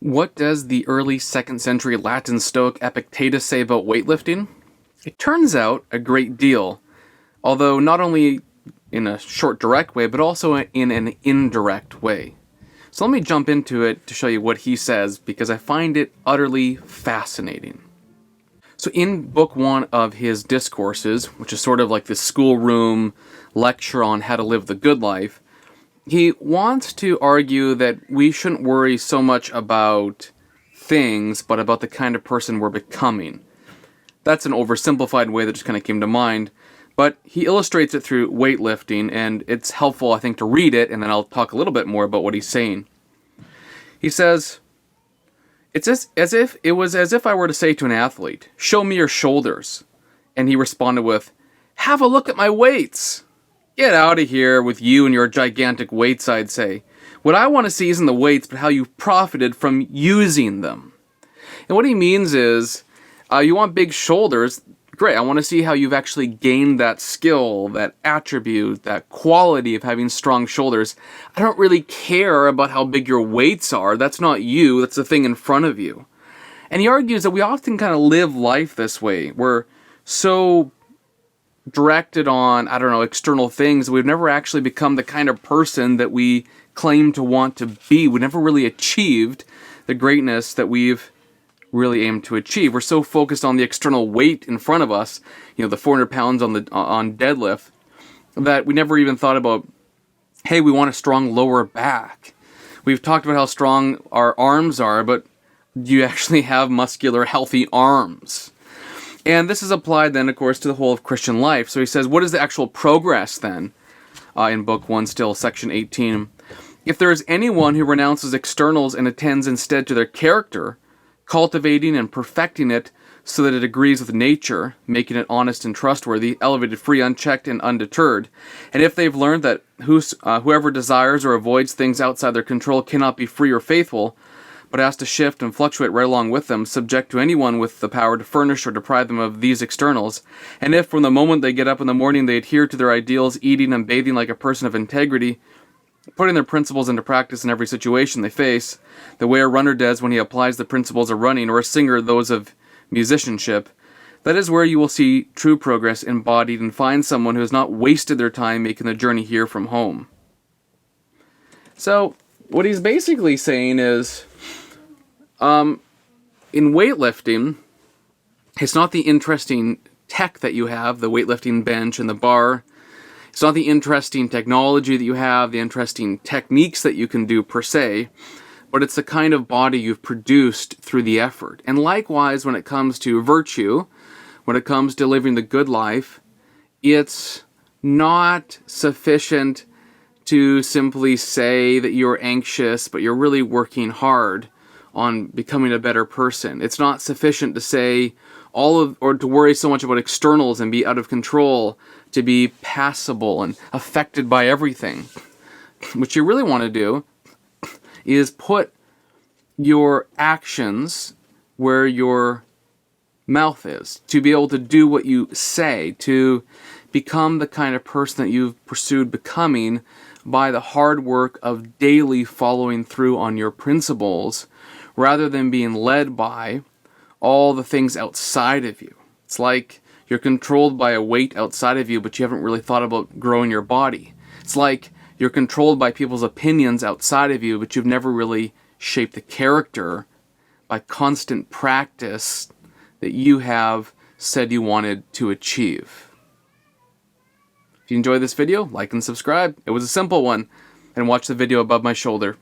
What does the early 2nd century Latin Stoic Epictetus say about weightlifting? It turns out a great deal, although not only in a short direct way, but also in an indirect way. So let me jump into it to show you what he says, because I find it utterly fascinating. So in book 1 of his discourses, which is sort of like the schoolroom lecture on how to live the good life, he wants to argue that we shouldn't worry so much about things, but about the kind of person we're becoming. That's an oversimplified way that just kind of came to mind, but he illustrates it through weightlifting, and it's helpful, I think, to read it, and then I'll talk a little bit more about what he's saying. He says, It was as if I were to say to an athlete, "Show me your shoulders." And he responded with, "Have a look at my weights." Get out of here with you and your gigantic weights, I'd say. What I want to see isn't the weights, but how you've profited from using them. And what he means is, you want big shoulders. Great, I want to see how you've actually gained that skill, that attribute, that quality of having strong shoulders. I don't really care about how big your weights are. That's not you, that's the thing in front of you. And he argues that we often kind of live life this way. We're so directed on, external things. We've never actually become the kind of person that we claim to want to be. We never really achieved the greatness that we've really aimed to achieve. We're so focused on the external weight in front of us, the 400 pounds on deadlift, that we never even thought about, hey, we want a strong lower back. We've talked about how strong our arms are, but do you actually have muscular, healthy arms? And this is applied then, of course, to the whole of Christian life. So he says, what is the actual progress then? In book 1 still, section 18. If there is anyone who renounces externals and attends instead to their character, cultivating and perfecting it so that it agrees with nature, making it honest and trustworthy, elevated, free, unchecked, and undeterred. And if they've learned that whoever desires or avoids things outside their control cannot be free or faithful, but has to shift and fluctuate right along with them, subject to anyone with the power to furnish or deprive them of these externals, and if from the moment they get up in the morning they adhere to their ideals, eating and bathing like a person of integrity, putting their principles into practice in every situation they face, the way a runner does when he applies the principles of running, or a singer those of musicianship, that is where you will see true progress embodied and find someone who has not wasted their time making the journey here from home. So, what he's basically saying is, in weightlifting, it's not the interesting tech that you have, the weightlifting bench and the bar. It's not the interesting technology that you have, the interesting techniques that you can do per se, but it's the kind of body you've produced through the effort. And likewise, when it comes to virtue, when it comes to living the good life, it's not sufficient to simply say that you're anxious, but you're really working hard on becoming a better person. It's not sufficient to say or to worry so much about externals and be out of control, to be passable and affected by everything. What you really want to do is put your actions where your mouth is, to be able to do what you say, to become the kind of person that you've pursued becoming by the hard work of daily following through on your principles, rather than being led by all the things outside of you. It's like you're controlled by a weight outside of you, but you haven't really thought about growing your body. It's like you're controlled by people's opinions outside of you, but you've never really shaped the character by constant practice that you have said you wanted to achieve. If you enjoyed this video, like and subscribe. It was a simple one. And watch the video above my shoulder.